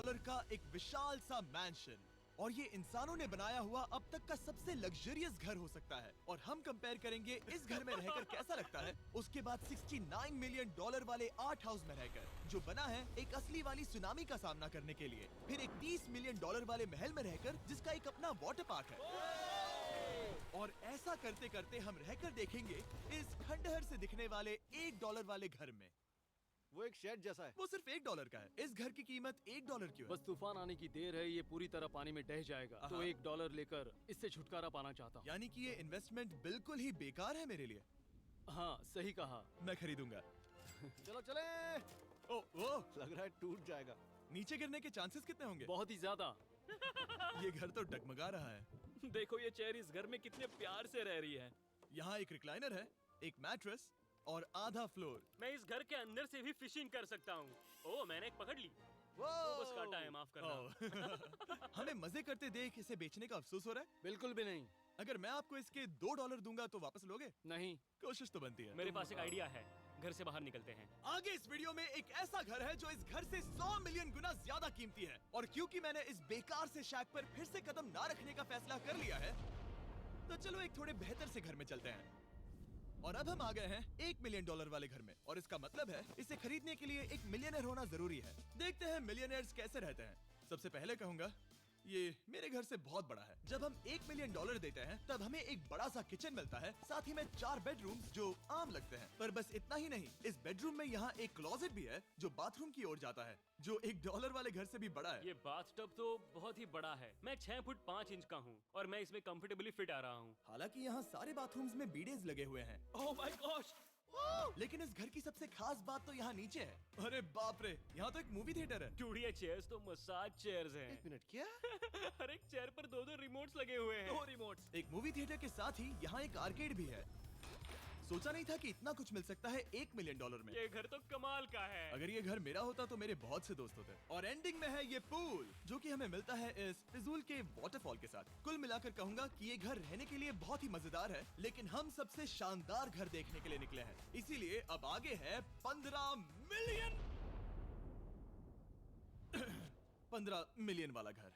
Dollar का एक विशाल सा मैंशन, और ये इंसानों ने बनाया हुआ अब तक का सबसे लग्जरियस घर हो सकता है। और हम कंपेयर करेंगे इस घर में रहकर कैसा लगता है उसके बाद 69 मिलियन डॉलर वाले आर्ट हाउस में रहकर, जो बना है एक असली वाली सुनामी का सामना करने के लिए। फिर एक 30 मिलियन डॉलर वाले महल में रहकर जिसका एक अपना वाटर पार्क है। और ऐसा करते करते हम रहकर देखेंगे इस खंडहर से दिखने वाले $1 वाले घर में। वो एक शेड जैसा है। वो सिर्फ $1 का है। इस घर की कीमत $1 क्यों है? बस तूफान आने की देर है, ये पूरी तरह पानी में ढह जाएगा, तो $1 लेकर इससे छुटकारा पाना चाहता हूँ। यानी कि ये इन्वेस्टमेंट बिल्कुल ही बेकार है मेरे लिए। हाँ, सही कहा। मैं खरीदूंगा। चलो चले। ओ, लग रहा है टूट जाएगा। नीचे गिरने के चांसेस कितने होंगे? बहुत ही ज्यादा। ये घर तो डगमगा रहा है। देखो ये चेयर इस घर में कितने प्यार से रह रही है। यहाँ एक रिक्लाइनर है, एक मैट्रेस और आधा फ्लोर। मैं इस घर के अंदर से भी फिशिंग कर सकता हूँ। ओह, मैंने एक पकड़ ली। बस काटा है, माफ करना। हमें मजे करते देख इसे बेचने का अफसोस हो रहा है? बिल्कुल भी नहीं। अगर मैं आपको इसके $2 दूंगा तो वापस लोगे? नहीं। कोशिश तो बनती है। मेरे पास एक आइडिया है, घर से बाहर निकलते हैं। आगे इस वीडियो में एक ऐसा घर है जो इस घर से 100 मिलियन गुना ज्यादा कीमती है। और क्योंकि मैंने इस बेकार से शैक पर फिर से कदम ना रखने का फैसला कर लिया है, तो चलो एक थोड़े बेहतर से घर में चलते हैं। और अब हम आ गए हैं $1 मिलियन वाले घर में, और इसका मतलब है इसे खरीदने के लिए एक मिलियनर होना जरूरी है। देखते हैं मिलियनर्स कैसे रहते हैं। सबसे पहले कहूंगा ये मेरे घर से बहुत बड़ा है। जब हम $1 मिलियन देते हैं तब हमें एक बड़ा सा किचन मिलता है, साथ ही में 4 बेडरूम जो आम लगते हैं। पर बस इतना ही नहीं, इस बेडरूम में यहाँ एक क्लोजेट भी है जो बाथरूम की ओर जाता है, जो $1 वाले घर से भी बड़ा है। ये बाथटब तो बहुत ही बड़ा है। मैं 6 फुट 5 इंच का हूँ और मैं इसमें कंफर्टेबली फिट आ रहा हूँ। हालांकि यहाँ सारे बाथरूम्स में बीडेज लगे हुए हैं। Oh my gosh! लेकिन इस घर की सबसे खास बात तो यहाँ नीचे है। अरे बाप रे, यहाँ तो एक मूवी थिएटर है। टूडिया चेयर्स तो मसाज चेयर्स हैं। 1 मिनट, क्या? हर एक चेयर पर 2-2 रिमोट्स लगे हुए हैं। 2 रिमोट्स। एक मूवी थिएटर के साथ ही यहाँ एक आर्केड भी है। सोचा नहीं था कि इतना कुछ मिल सकता है $1 मिलियन में। ये घर तो कमाल का है। अगर ये घर मेरा होता तो मेरे बहुत से दोस्त होते। और एंडिंग में है ये पूल, जो कि हमें मिलता है इस फिजूल के वाटरफॉल के साथ। कुल मिलाकर कहूंगा कि ये घर रहने के लिए बहुत ही मजेदार है, लेकिन हम सबसे शानदार घर देखने के लिए निकले हैं, इसीलिए अब आगे है 15 मिलियन वाला घर।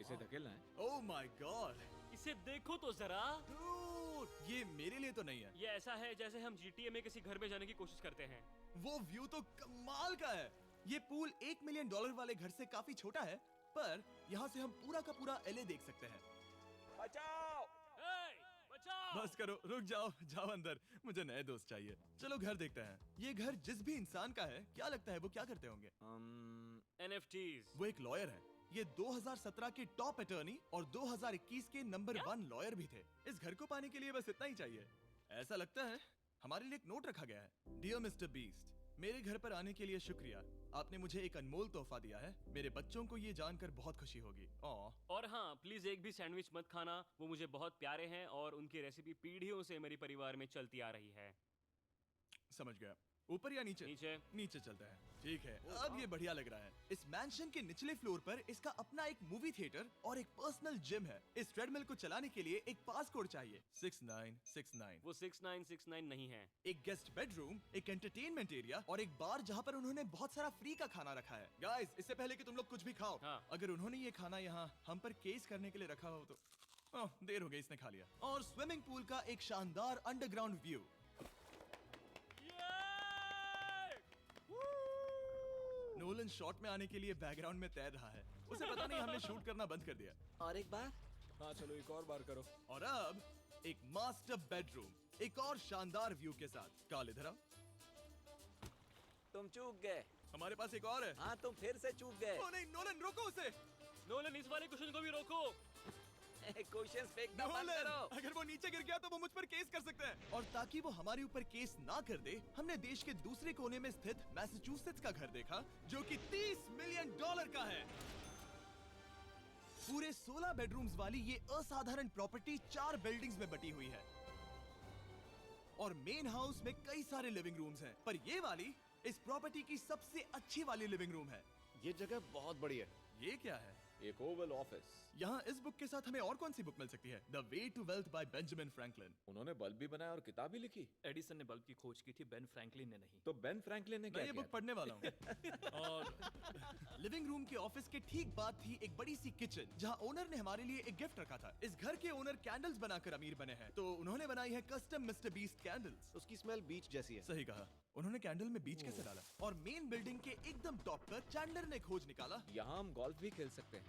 इसे धकेलना है। ओह माय गॉड, इसे देखो तो जरा। ये मेरे लिए तो नहीं है। ये ऐसा है जैसे हम GTA में किसी घर में जाने की कोशिश करते हैं। वो व्यू तो कमाल का है। ये पूल $1 मिलियन वाले घर से काफी छोटा है, पर यहाँ से हम पूरा का पूरा LA देख सकते हैं। बचाओ! बचाओ! बस करो, रुक जाओ, जाओ अंदर, मुझे नए दोस्त चाहिए। चलो घर देखते हैं। ये घर जिस भी इंसान का है, क्या लगता है वो क्या करते होंगे? NFTs। वो एक लॉयर है। ये 2017 के टॉप अटर्नी और 2021 के नंबर 1 लॉयर भी थे। इस घर को पाने के लिए बस इतना ही चाहिए। ऐसा लगता है हमारे लिए एक नोट रखा गया है। डियर मिस्टर बीस्ट, मेरे घर पर आने के लिए शुक्रिया। आपने मुझे एक अनमोल तोहफा दिया है। मेरे बच्चों को ये जानकर बहुत खुशी होगी। और हाँ, प्लीज एक भी सैंडविच मत खाना, वो मुझे बहुत प्यारे हैं और उनकी रेसिपी पीढ़ियों से मेरे परिवार में चलती आ रही है। समझ गया। ऊपर या नीचे? नीचे। नीचे चलते हैं। ठीक है, अब ये बढ़िया लग रहा है। इस मैंशन के निचले फ्लोर पर इसका अपना एक मूवी थिएटर और एक पर्सनल जिम है। इस ट्रेडमिल को चलाने के लिए एक पास कोड चाहिए, 6969। वो 6969 नहीं है। एक गेस्ट बेडरूम, एक एंटरटेनमेंट एरिया और एक बार जहाँ पर उन्होंने बहुत सारा फ्री का खाना रखा है। गाइस, इससे पहले कि तुम लोग कुछ भी खाओ, हाँ। अगर उन्होंने ये खाना यहाँ हम पर केस करने के लिए रखा हो तो देर हो गई, इसने खा लिया। और स्विमिंग पूल का एक शानदार अंडरग्राउंड व्यू। नोलन शॉट में आने के लिए बैकग्राउंड में तैर रहा है। उसे पता नहीं हमने शूट करना बंद कर दिया। और एक बार। हाँ चलो, एक और बार करो। और अब एक मास्टर बेडरूम, एक और शानदार व्यू के साथ। काल इधर आओ। तुम चूक गए। हमारे पास एक और है। हाँ, तुम फिर से चूक गए। ओ नहीं, नोलन रोको उसे। नोलन, इस वाले क्वेश्चन को भी रोको। क्वेश्चन फेंकना बंद नोलन, करो। अगर वो नीचे गिर गया तो वो मुझ पर केस कर सकते हैं। और ताकि वो हमारे ऊपर केस ना कर दे, हमने देश के दूसरे कोने में स्थित मैसाचुसेट्स का घर देखा, जो कि $30 मिलियन का है। पूरे 16 बेडरूम्स वाली ये असाधारण प्रॉपर्टी 4 बिल्डिंग्स में बटी हुई है। और मेन हाउस में कई सारे लिविंग रूम्स हैं, पर ये वाली इस प्रॉपर्टी की सबसे अच्छी वाली लिविंग रूम है। ये जगह बहुत बड़ी है। ये क्या है? एक ओवल ऑफिस। यहाँ इस बुक के साथ हमें और कौन सी बुक मिल सकती है? The way to wealth by Benjamin Franklin. उन्होंने बल्ब भी बनाया और किताब भी लिखी। एडिसन ने बल्ब की खोज की थी, बेन फ्रैंकलिन ने नहीं। तो बेन फ्रैंकलिन ने मैं क्या ये किया बुक पढ़ने वाला हूँ। और लिविंग रूम के ऑफिस के ठीक बाद थी एक बड़ी सी किचन, जहाँ ओनर ने हमारे लिए एक गिफ्ट रखा था। इस घर के ओनर कैंडल्स बनाकर अमीर बने हैं, तो उन्होंने बनाई है कस्टम मिस्टर बीस्ट कैंडल्स। उसकी स्मेल बीच जैसी है। सही कहा। उन्होंने कैंडल में बीच कैसे डाला? और मेन बिल्डिंग के एकदम टॉप पर चैंडलर ने खोज निकाला। यहाँ हम गोल्फ भी खेल सकते हैं।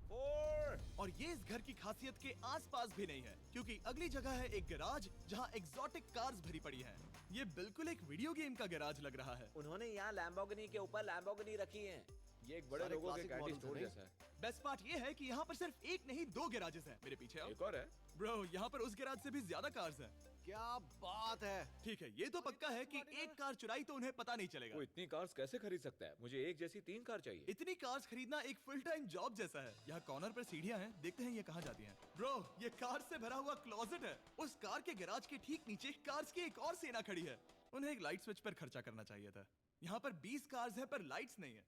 4 और ये इस घर की खासियत के आसपास भी नहीं है, क्योंकि अगली जगह है एक गैराज जहाँ एग्जॉटिक कार्स भरी पड़ी हैं। ये बिल्कुल एक वीडियो गेम का गैराज लग रहा है। उन्होंने यहाँ लैम्बोर्गिनी के ऊपर लैम्बोर्गिनी रखी है। ये एक बड़े सारे लोगों के classic कैंडी models स्टोर हैं, जैसा है। बेस्ट पार्ट ये है कि यहाँ पर सिर्फ एक नहीं 2 गैराजेस हैं। मेरे पीछे आओ। एक और है। ब्रो, यहाँ पर उस गैराज से भी ज्यादा कार्स हैं। क्या बात है। ठीक है, ये तो पक्का है कि एक कार चुराई तो उन्हें पता नहीं चलेगा। वो इतनी कार्स कैसे खरीद सकता है? मुझे एक जैसी 3 कार चाहिए। इतनी कार्स खरीदना एक फुल टाइम जॉब जैसा है। यहाँ कॉर्नर पर सीढ़ियाँ हैं, देखते हैं ये कहाँ जाती हैं। ब्रो, ये कार से भरा हुआ क्लोजेट है। उस कार के गैराज के ठीक नीचे कार्स की एक और सेना खड़ी है। उन्हें एक लाइट स्विच पर खर्चा करना चाहिए था। यहाँ पर 20 कार्स हैं पर लाइट्स नहीं है।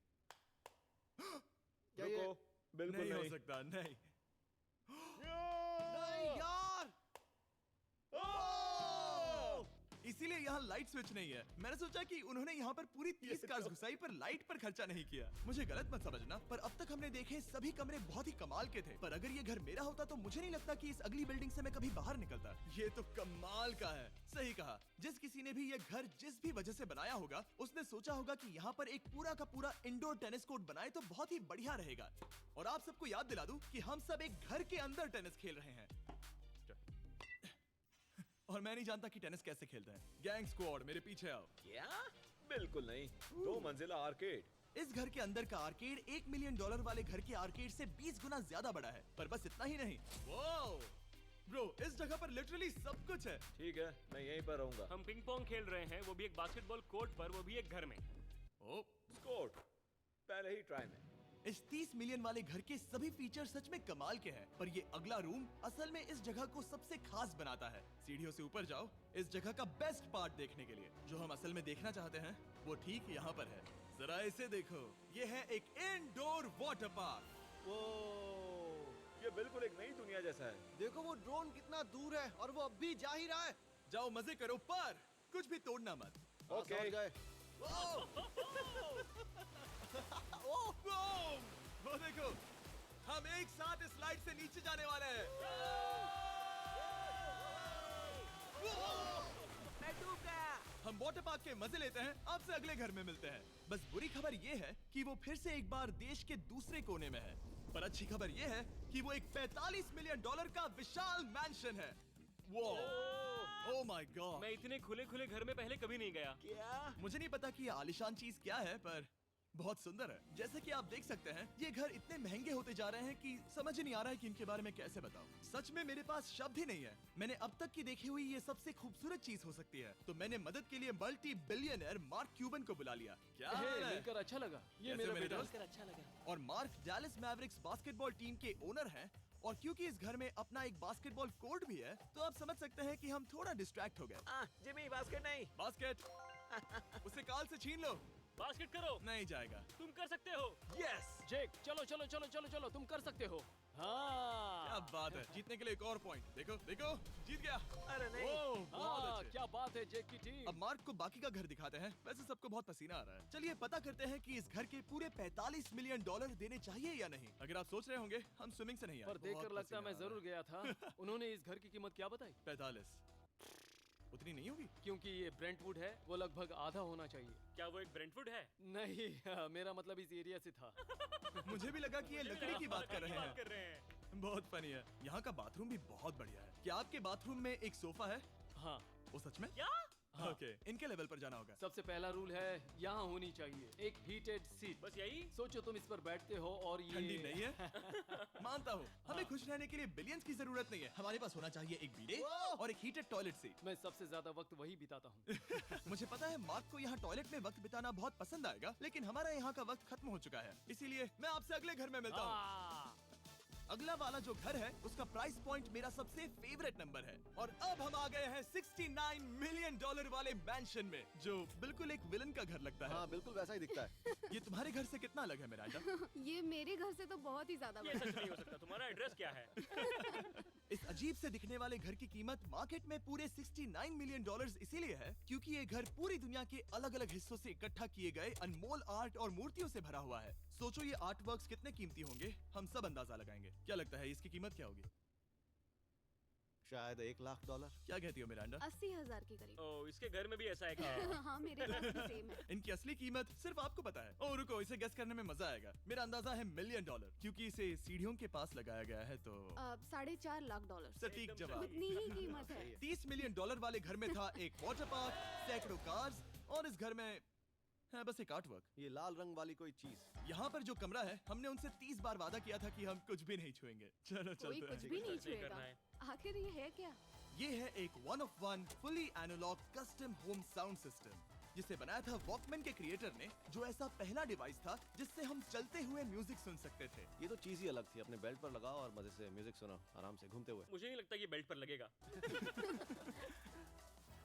क्या ये रुको, बिल्कुल नहीं हो नहीं। सकता, नहीं। नहीं यार। इसीलिए यहाँ लाइट स्विच नहीं है। मैंने सोचा कि उन्होंने यहाँ पर पूरी 30 कार्स घुसाई पर लाइट पर खर्चा नहीं किया। मुझे गलत मत समझना, पर अब तक हमने देखे सभी कमरे बहुत ही कमाल के थे। पर अगर ये घर मेरा होता तो मुझे नहीं लगता कि इस अगली बिल्डिंग से मैं कभी बाहर निकलता। ये तो कमाल का है। सही कहा। जिस किसी ने भी ये घर जिस भी वजह से बनाया होगा, उसने सोचा होगा कि यहाँ पर एक पूरा का पूरा इंडोर टेनिस कोर्ट बनाए तो बहुत ही बढ़िया रहेगा। और आप सबको याद दिला दूं कि हम सब एक घर के अंदर टेनिस खेल रहे हैं। और मैं नहीं जानता कि टेनिस कैसे खेलते हैं। गैंग स्क्वाड, मेरे पीछे आओ। क्या? बिल्कुल नहीं। 2 मंजिला आर्केड। इस घर के अंदर का आर्केड $1 मिलियन वाले घर के आर्केड से 20 गुना ज्यादा बड़ा है। पर बस इतना ही नहीं। वाओ! ब्रो, इस जगह पर लिटरली सब कुछ है। ठीक है, मैं यहीं पर रहूंगा। हम पिंग पोंग खेल रहे हैं, वो भी एक बास्केटबॉल कोर्ट पर, वो भी एक घर में। ओ, स्कोर पहले ही ट्राई में। इस 30 मिलियन वाले घर के सभी फीचर सच में कमाल के हैं। पर ये अगला रूम असल में इस जगह को सबसे खास बनाता है। सीढ़ियों से ऊपर जाओ इस जगह का बेस्ट पार्ट देखने के लिए। जो हम असल में देखना चाहते हैं वो ठीक यहाँ पर है। जरा इसे देखो, ये है एक इंडोर वाटर पार्क। वो ये बिल्कुल एक नई दुनिया जैसा है। देखो वो ड्रोन कितना दूर है और वो अब भी जा ही रहा है। जाओ मजे करो, पर कुछ भी तोड़ना मत। हाँ, ओके। समझ गए। वो देखो, हम एक साथ इस स्लाइड से नीचे जाने वाले हैं। मैं डूब गया। हम वाटर पार्क के मजे लेते हैं। आपसे अगले घर में मिलते हैं। बस बुरी खबर ये है कि वो फिर से एक बार देश के दूसरे कोने में है। पर अच्छी खबर ये है कि वो एक $45 मिलियन का विशाल मैंशन है। वो ओह माय गॉड। मैं इतने खुले खुले घर में पहले कभी नहीं गया। क्या? मुझे नहीं पता कि ये आलिशान चीज क्या है, पर बहुत सुंदर है। जैसे कि आप देख सकते हैं, ये घर इतने महंगे होते जा रहे हैं कि समझ ही नहीं आ रहा है कि इनके बारे में कैसे बताऊं। सच में मेरे पास शब्द ही नहीं है। मैंने अब तक की देखी हुई ये सबसे खूबसूरत चीज हो सकती है। तो मैंने मदद के लिए मल्टी बिलियनर मार्क क्यूबन को बुला लिया। क्या हे, हाल है? मिलकर अच्छा लगा। ये कैसे मेरा मेरे बेटा। दोस्त? अच्छा लगा। और mark Dallas Mavericks basketball team के ओनर हैं। और क्योंकि इस घर में अपना एक बास्केटबॉल कोर्ट भी है, तो आप समझ सकते हैं कि हम थोड़ा डिस्ट्रैक्ट हो गए। जिमी बास्केट नहीं। बास्केट उसे काल से छीन लो। बास्केट करो, नहीं जाएगा। तुम कर सकते हो। यस, जेक, चलो चलो चलो चलो चलो, तुम कर सकते हो। हाँ क्या बात है। जीतने के लिए एक और पॉइंट। देखो देखो, जीत गया। अरे नहीं। ओह, बहुत हाँ, अच्छे। क्या बात है जेक की टीम। अब मार्क को बाकी का घर दिखाते हैं। वैसे सबको बहुत पसीना आ रहा है। चलिए पता करते हैं कि इस घर के पूरे $45 मिलियन देने चाहिए या नहीं। अगर आप सोच रहे होंगे हम स्विमिंग से नहीं आए, पर देखकर बहुत लगता मैं पसीना आ जरूर गया था। उन्होंने इस घर की कीमत क्या बताई? रहा है। 45 उतनी नहीं होगी। क्योंकि ये ब्रेंटवुड है, वो लगभग आधा होना चाहिए। क्या वो एक ब्रेंटफुड है? नहीं, मेरा मतलब इस एरिया से था। मुझे भी लगा कि ये लकड़ी की बात कर रहे बात कर हैं। रहे हैं। बहुत फनी है। यहाँ का बाथरूम भी बहुत बढ़िया है। क्या आपके बाथरूम में एक सोफा है? हाँ, वो सच में? क्या? हाँ। ओके, इनके लेवल पर जाना होगा। सबसे पहला रूल है यहाँ होनी चाहिए एक हीटेड सीट। बस यही? सोचो तुम इस पर बैठते हो और ये ठंडी नहीं है। मानता हूँ, हमें खुश रहने के लिए बिलियंस की जरूरत नहीं है। हमारे पास होना चाहिए एक बीडे और एक हीटेड टॉयलेट सीट। मैं सबसे ज्यादा वक्त वही बिताता हूँ। मुझे पता है मार्क को यहाँ टॉयलेट में वक्त बिताना बहुत पसंद आएगा, लेकिन हमारा यहाँ का वक्त खत्म हो चुका है। इसीलिए मैं आपसे अगले घर में मिलता हूँ। अगला वाला जो घर है उसका प्राइस पॉइंट मेरा सबसे फेवरेट नंबर है। और अब हम आ गए हैं 69 मिलियन डॉलर वाले मैंशन में, जो बिल्कुल एक विलन का घर लगता है। हाँ बिल्कुल वैसा ही दिखता है। ये तुम्हारे घर से कितना अलग है मिरांडा? ये मेरे घर से तो बहुत ही ज्यादा ये बड़ा सच नहीं हो सकता। तुम्हारा एड्रेस क्या है? इस अजीब से दिखने वाले घर की कीमत मार्केट में पूरे 69 मिलियन डॉलर्स इसीलिए है क्योंकि ये घर पूरी दुनिया के अलग अलग हिस्सों से इकट्ठा किए गए अनमोल आर्ट और मूर्तियों से भरा हुआ है। सोचो ये आर्ट वर्क्स कितने कीमती होंगे, हम सब अंदाजा लगाएंगे। क्या लगता है इसकी कीमत क्या होगी? शायद $1,00,000। क्या कहती हो मिरांडा? 80,000 के करीब। ओ, इसके घर में भी ऐसा है क्या? हाँ मेरे पास भी सेम है। इनकी असली कीमत सिर्फ आपको पता है। ओ रुको, इसे गेस करने में मजा आएगा। मेरा अंदाजा है मिलियन डॉलर, क्योंकि इसे सीढ़ियों के पास लगाया गया है तो। $4.5 लाख। सटीक एकदम जवाब। उतनी ही कीमत है। 30 मिलियन डॉलर वाले घर में था एक वाटर पार्क, सैकड़ों कार्स और इस घर में है बस एक आर्ट वर्क। ये लाल रंग वाली कोई चीज। यहाँ पर जो कमरा है, हमने उनसे 30 बार वादा किया था कि हम कुछ भी नहीं छुएंगे। चलो कोई चलते कुछ हैं। भी नहीं सही करना छुएगा। है। आखिर ये है क्या? ये है एक 1 of 1 fully analogue custom home sound system, जिसे बनाया था वॉकमैन के क्रिएटर ने, जो ऐसा पहला डिवाइस था जिससे हम चलते हुए म्यूजिक सुन सकते थे। ये तो चीज ही अलग थी। अपने बेल्ट पर लगाओ और मजे से म्यूजिक सुनो आराम से घूमते हुए। मुझे नहीं लगता ये बेल्ट पर लगेगा।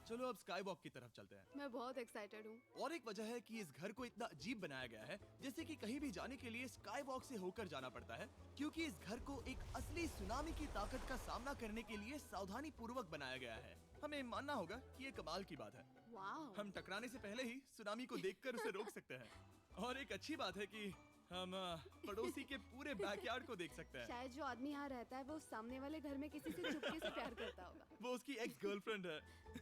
चलो अब स्काई वॉक की तरफ चलते हैं। मैं बहुत एक्साइटेड हूँ। और एक वजह है कि इस घर को इतना अजीब बनाया गया है, जैसे कि कहीं भी जाने के लिए स्काई वॉक से होकर जाना पड़ता है, क्योंकि इस घर को एक असली सुनामी की ताकत का सामना करने के लिए सावधानी पूर्वक बनाया गया है। हमें मानना होगा कि ये कमाल की बात है। वाह। हम टकराने से पहले ही सुनामी को देखकर उसे रोक सकते हैं। और एक अच्छी बात है कि हम पड़ोसी के पूरे बैकयार्ड को देख सकते हैं। शायद जो आदमी यहाँ रहता है वो सामने वाले घर में किसी से चुपके से प्यार करता होगा। वो उसकी एक्स गर्लफ्रेंड है।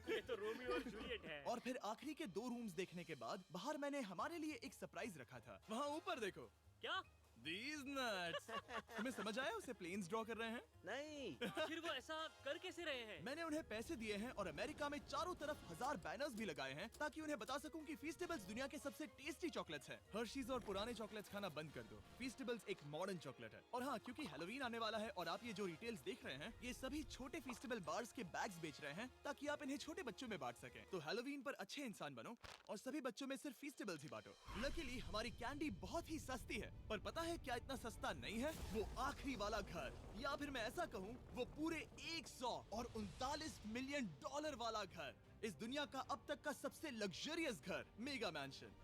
ये तो रोमियो और जूलियट है। और फिर आखिरी के 2 रूम्स देखने के बाद बाहर मैंने हमारे लिए एक सरप्राइज रखा था। वहाँ ऊपर देखो। क्या? These nuts! तुम्हें समझ आया उसे प्लेन्स ड्रॉ कर रहे हैं? नहीं। फिर वो ऐसा कर कैसे रहे हैं? मैंने उन्हें पैसे दिए हैं और अमेरिका में चारों तरफ 1000 बैनर्स भी लगाए हैं ताकि उन्हें बता सकूं कि फीस्टेबल्स दुनिया के सबसे टेस्टी चॉकलेट्स हैं। हर्शीज और पुराने चॉकलेट्स खाना बंद कर दो। फीस्टेबल्स एक मॉडर्न चॉकलेट है। और हाँ, क्योंकि हैलोवीन आने वाला है और आप ये जो रिटेल्स देख रहे हैं, ये सभी छोटे फीस्टेबल बार्स के बैग्स बेच रहे हैं ताकि आप इन्हें छोटे बच्चों में बांट सकें। तो हैलोवीन पर अच्छे इंसान बनो और सभी बच्चों में सिर्फ फीस्टेबल्स ही बांटो। लकीली हमारी कैंडी बहुत ही सस्ती है, पर पता है क्या इतना सस्ता नहीं है? वो आखिरी वाला घर, या फिर मैं ऐसा कहूँ वो पूरे 139 मिलियन डॉलर वाला घर। इस दुनिया का अब तक का सबसे लग्जरियस घर, मेगा मैंशन।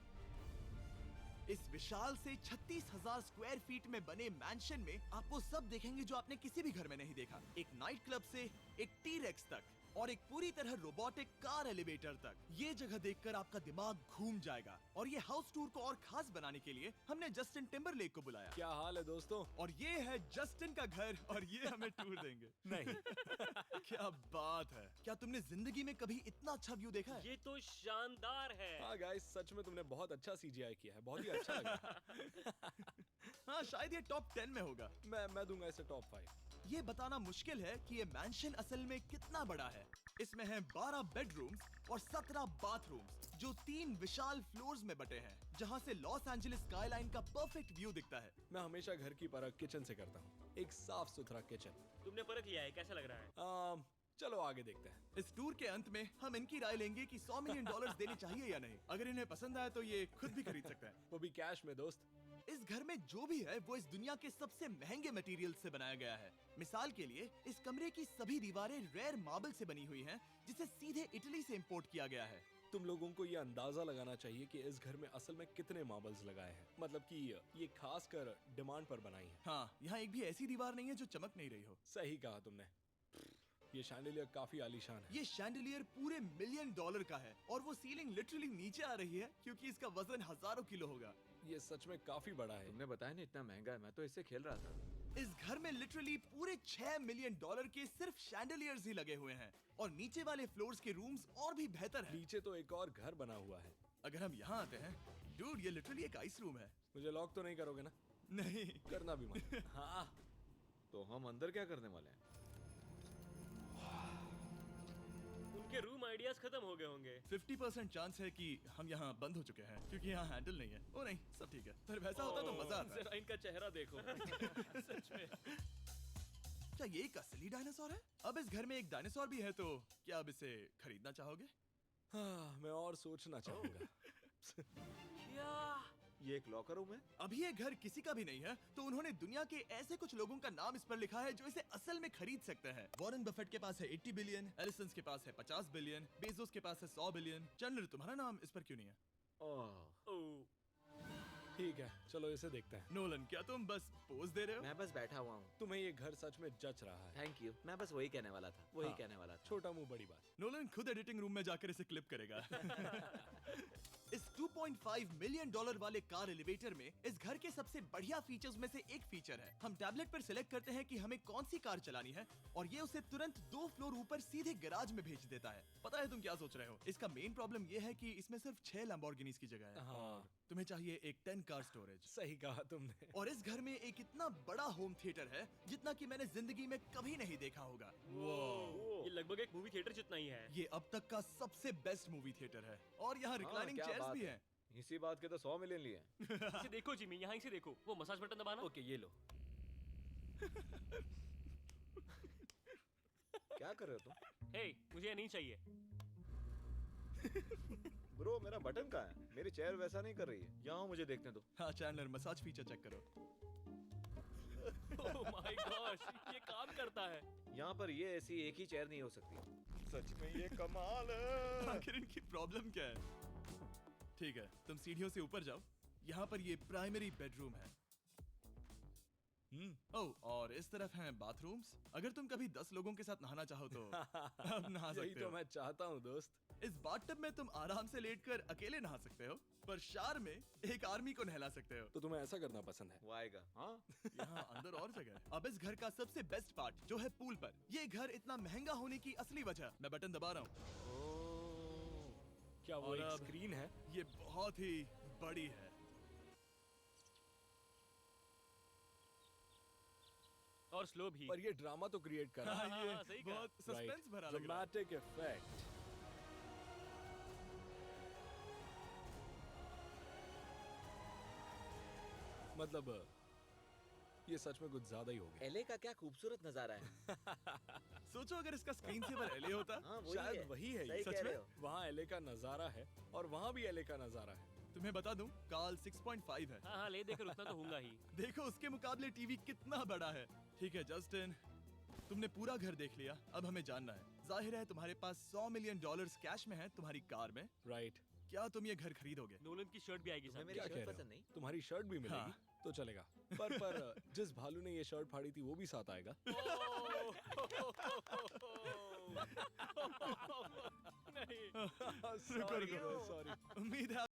इस विशाल से 36,000 स्क्वायर फीट में बने मैंशन में आप वो सब देखेंगे जो आपने किसी भी घर में नहीं देखा। एक नाइट क्लब से एक टी-रेक्स तक और एक पूरी तरह रोबोटिक कार एलिवेटर तक। ये जगह देखकर आपका दिमाग घूम जाएगा। और ये हाउस टूर को और खास बनाने के लिए हमने जस्टिन टिम्बरलेक को बुलाया। क्या हाल है दोस्तों? और ये है जस्टिन का घर और ये हमें टूर देंगे। नहीं। क्या बात है! क्या तुमने जिंदगी में कभी इतना अच्छा व्यू देखा है? ये तो शानदार है। हाँ गाइस, सच में तुमने बहुत अच्छा CGI किया है। बहुत ही अच्छा लगा। हाँ, शायद ये टॉप 10 में होगा। मैं दूंगा इसे टॉप 5। ये बताना मुश्किल है कि ये मैंशन असल में कितना बड़ा है। इसमें हैं 12 बेडरूम्स और 17 बाथरूम्स, जो 3 विशाल फ्लोर्स में बटे हैं, जहां से लॉस एंजलिस स्काईलाइन का परफेक्ट व्यू दिखता है। मैं हमेशा घर की परख किचन से करता हूँ। एक साफ सुथरा किचन। तुमने परख लिया है, कैसा लग रहा है? चलो आगे देखते हैं। इस टूर के अंत में हम इनकी राय लेंगे कि 100 मिलियन डॉलर्स देने चाहिए या नहीं। अगर इन्हें पसंद आए तो ये खुद भी खरीद सकते हैं। वो भी कैश में दोस्त। इस घर में जो भी है वो इस दुनिया के सबसे महंगे मटेरियल से बनाया गया है। मिसाल के लिए इस कमरे की सभी दीवारें रेयर मार्बल से बनी हुई हैं, जिसे सीधे इटली से इंपोर्ट किया गया है। तुम लोगों को ये अंदाजा लगाना चाहिए कि इस घर में असल में कितने मार्बल्स लगाए हैं। मतलब कि ये खास कर डिमांड पर बनाई है। हाँ, यहाँ एक भी ऐसी दीवार नहीं है जो चमक नहीं रही हो। सही कहा तुमने। ये शैंडिलियर काफी आलीशान है। ये शैंडिलियर पूरे मिलियन डॉलर का है और वो सीलिंग लिटरली नीचे आ रही है क्योंकि इसका वजन हजारों किलो होगा। ये सच में काफी बड़ा है। तुमने बताया ना इतना महंगा है, मैं तो इससे खेल रहा था। इस घर में लिटरली पूरे 6 मिलियन डॉलर के सिर्फ शैंडिलियर्स ही लगे हुए हैं और नीचे वाले फ्लोर्स के रूम्स और भी बेहतर हैं। नीचे तो एक और घर बना हुआ है। अगर हम यहाँ आते हैं, डूड, ये लिटरली एक आइस रूम है। मुझे लॉक तो नहीं करोगे ना? नहीं। करना भी मत। हाँ, तो हम अंदर क्या करने वाले हैं? उनके रूम आइडियाज खत्म हो गए होंगे। 50% चांस है कि हम यहाँ बंद हो चुके हैं क्योंकि यहाँ हैंडल नहीं है। ओ नहीं, सब ठीक है। पर वैसा होता तो मजा आता। जरा इनका चेहरा देखो। सच में। क्या ये एक असली डायनासोर है? अब इस घर में एक डायनासोर भी है, तो क्या अब इसे खरीदना चाहोगे? हाँ, मैं और सोचना चाहूंगा। क्या ये एक लॉकर रूम है? अभी ये घर किसी का भी नहीं है, तो उन्होंने दुनिया के ऐसे कुछ लोगों का नाम इस पर लिखा है जो इसे असल में खरीद सकते हैं। वॉरेन बफेट के पास है 80 बिलियन, एलिसन के पास है 50 बिलियन, बेजोस के पास है 100 बिलियन। चैंडलर, तुम्हारा नाम इस पर क्यों नहीं है? ओह, ओह, ठीक है, चलो इसे देखते हैं। नोलन, क्या तुम बस पोज दे रहे हो? मैं बस बैठा हुआ हूँ। तुम्हें ये घर सच में जच रहा है। Thank you. मैं बस वही कहने वाला था, वही हाँ। कहने वाला था। छोटा मुंह बड़ी बात। नोलन खुद एडिटिंग रूम में जाकर इसे क्लिप करेगा। इस 2.5 मिलियन डॉलर वाले कार एलिवेटर में इस घर के सबसे बढ़िया फीचर्स में से एक फीचर है। हम टैबलेट पर सिलेक्ट करते हैं कि हमें कौन सी कार चलानी है और ये उसे तुरंत 2 फ्लोर ऊपर सीधे गैराज में भेज देता है। पता है तुम क्या सोच रहे हो? इसका मेन प्रॉब्लम ये है कि इसमें सिर्फ 6 लैम्बोर्गिनीज की जगह है। हाँ, तुम्हें चाहिए एक 10 कार स्टोरेज। सही कहा तुमने। और इस घर में एक इतना बड़ा होम थिएटर है जितना कि मैंने जिंदगी में कभी नहीं देखा होगा। ये लगभग एक मूवी थिएटर जितना ही है। ये अब तक का सबसे बेस्ट मूवी थिएटर है और यहाँ रिक्लाइनिंग क्या चेयर्स बात भी है। हैं। इसी बात के तो 100 मिलियन लिए हैं। इसे देखो जिमी, यहाँ इसे देखो, वो मसाज बटन दबाना। ओके, ये लो। क्या कर रहे हो तुम? हे, मुझे ये नहीं चाहिए। ब्रो, मेरा बटन कहाँ है? मेरी चेयर वैसा नहीं कर रही है। यहाँ मुझे देखने दो। हाँ चैंडलर, मसाज फीचर चेक करो। ओह माय गॉश, ये काम करता है। यहाँ पर ये ऐसी एक ही चेयर नहीं हो सकती। सच में ये कमाल है। आखिर इनकी प्रॉब्लम क्या है? ठीक है, तुम सीढ़ियों से ऊपर जाओ। यहाँ पर ये प्राइमरी बेडरूम है। ओह, और इस तरफ हैं बाथरूम्स। अगर तुम कभी 10 लोगों के साथ नहाना चाहो तो अब नहा यही सकते तो हो। मैं चाहता हूँ दोस्त। इस बाथटब में तुम आराम से लेटकर अकेले नहा सकते हो, पर शार में एक आर्मी को नहला सकते हो। तो तुम्हें ऐसा करना पसंद है? वो आएगा। हाँ, यहाँ अंदर और जगह है। अब इस घर का सबसे बेस्ट पार्ट जो है पूल पर। ये घर इतना महंगा होने की असली वजह, मैं बटन दबा रहा हूँ। क्या वो और एक अब- स्क्रीन है? ये बहुत ही बड़ी है। और स्लो भी। पर ये ड्रामा तो क्रिएट कर रहा है। हाँ, ये हाँ, सही कहा। बहुत सस्पेंस भरा लग रहा है। Dramatic effect. मतलब ये सच में कुछ ज्यादा ही हो गया। एले का क्या खूबसूरत नजारा है। सोचो अगर इसका स्क्रीन सेवर एलए होता। हाँ, शायद वही है ये। सही सच कह में? रहे हो। वहाँ एले का नजारा है और वहाँ भी एले का नजारा है। तुम्हें बता दूं, काल 6.5 है। हाँ हाँ, ले देकर उतना तो होगा ही। देखो उसके मुकाबले टीवी कितना बड़ा है। ठीक है जस्टिन, तुमने पूरा घर देख लिया। अब हमें जानना है, जाहिर है तुम्हारे पास 100 मिलियन डॉलर्स कैश में है तुम्हारी कार में। राइट। क्या तुम ये घर खरीदोगे? नोलन की शर्ट भी आएगी तुम्हें साथ मेरी में। क्या शर्ट कह रहे पसंद हो? नहीं? तुम्हारी शर्ट भी मिलेगी हाँ। तो चलेगा। पर जिस भालू ने ये शर्ट फाड़ी थी वो भी साथ आएगा। नहीं। रुको, रुको, सॉरी। उम्मीद है